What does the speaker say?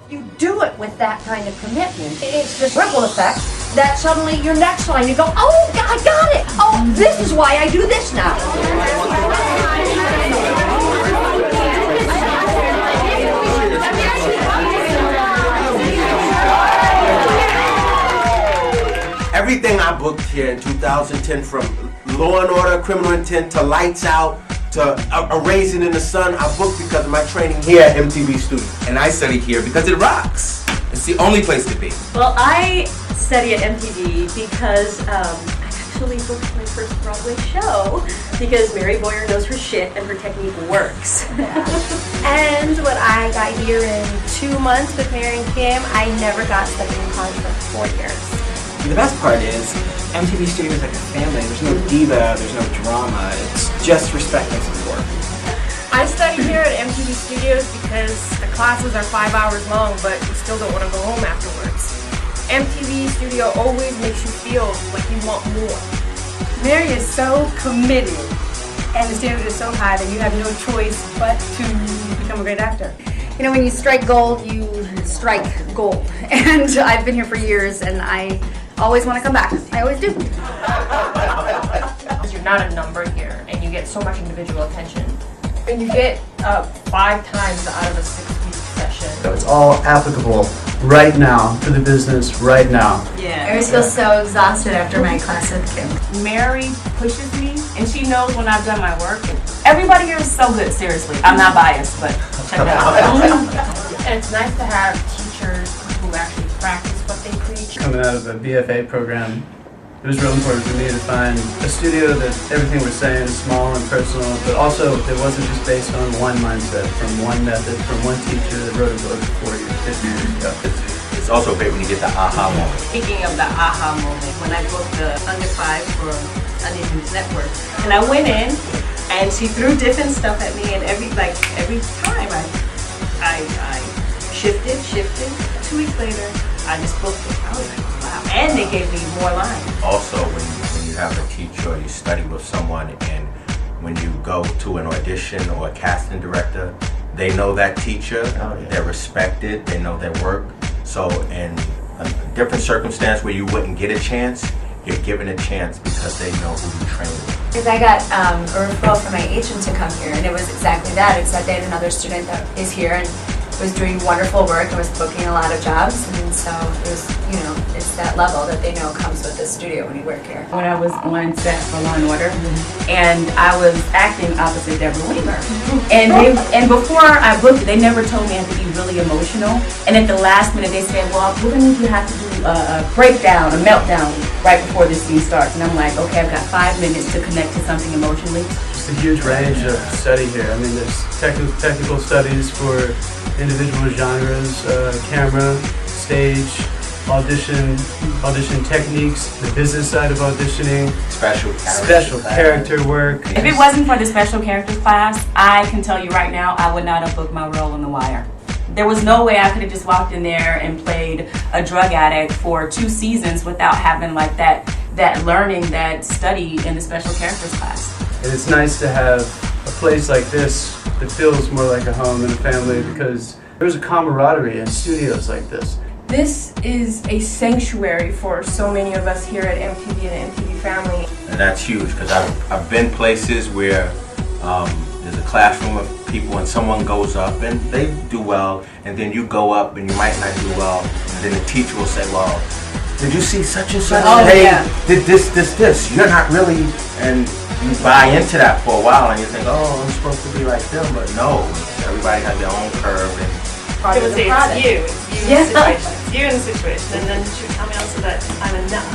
You do it with that kind of commitment. It's this ripple effect that suddenly your next line you go, oh, I got it. Oh, this is why I do this now. Everything I booked here in 2010, from Law and Order, Criminal Intent, to Lights Out, to A Raisin in the Sun, I booked because of my training here at MTB Studio. And I study here because it rocks. It's the only place to be. Well, I study at MTB because I actually booked my first Broadway show because Mary Boyer knows her shit and her technique works. And when I got here in 2 months with Mary and Kim, I never got studying in college for 4 years. The best part is, MTB Studio is like a family. There's no diva, there's no drama. It's just respect and support. I study here at MTB Studios because the classes are 5 hours long, but you still don't want to go home afterwards. MTB Studio always makes you feel like you want more. Mary is so committed, and the standard is so high that you have no choice but to become a great actor. You know, when you strike gold, you strike gold. And I've been here for years, and I always want to come back. I always do. You're not a number here, and you get so much individual attention. And you get 5 times out of a 6-week session. So it's all applicable right now to the business right now. I always feel so exhausted after my class with Kim. Mary pushes me, and she knows when I've done my work. Everybody here is so good, seriously. I'm not biased, but check it out. And it's nice to have teachers who actually practice what they preach. Coming out of a BFA program, it was real important for me to find a studio that everything we're saying is small and personal, but also it wasn't just based on one mindset, from one method, from one teacher that wrote a book 40 or 50 years ago. It's also great when you get the aha moment. Speaking of the aha moment, when I booked the Under 5 for Onion News Network, and I went in, and she threw different stuff at me, and every time I shifted. 2 weeks later, I just booked it. I was like, wow. And they gave me more lines. Also, when you have a teacher or you study with someone, and when you go to an audition or a casting director, they know that teacher, they're respected, they know their work. So in a different circumstance where you wouldn't get a chance, you're given a chance because they know who you trained with. Because I got a referral from my agent to come here, and it was exactly that. It's that they had another student that is here and was doing wonderful work and was booking a lot of jobs, and so it was, you know, it's that level that they know comes with the studio when you work here. When I was on set for Law and Order, and I was acting opposite Deborah Weimer, and before I booked it, they never told me I had to be really emotional. And at the last minute, they said, "Well, we're gonna need you to have to do a breakdown, a meltdown right before the scene starts." And I'm like, "Okay, I've got 5 minutes to connect to something emotionally." Just a huge range of study here. I mean, there's technical studies for individual genres, camera, stage, audition techniques, the business side of auditioning, special character work. If it wasn't for the special characters class, I can tell you right now, I would not have booked my role in The Wire. There was no way I could have just walked in there and played a drug addict for 2 seasons without having like that learning, that study in the special characters class. And it's nice to have a place like this that feels more like a home and a family, because there's a camaraderie in studios like this. This is a sanctuary for so many of us here at MTB and the MTB family. And that's huge, because I've been places where there's a classroom of people and someone goes up and they do well, and then you go up and you might not do well, and then the teacher will say, "Well, did you see such and such? Did this. You're not really," and you buy into that for a while and you think, "Oh, I'm supposed to be like them," but no, everybody has their own curve. And People say it's you in the situation. It's you in the situation, and then she would tell me also that I'm enough.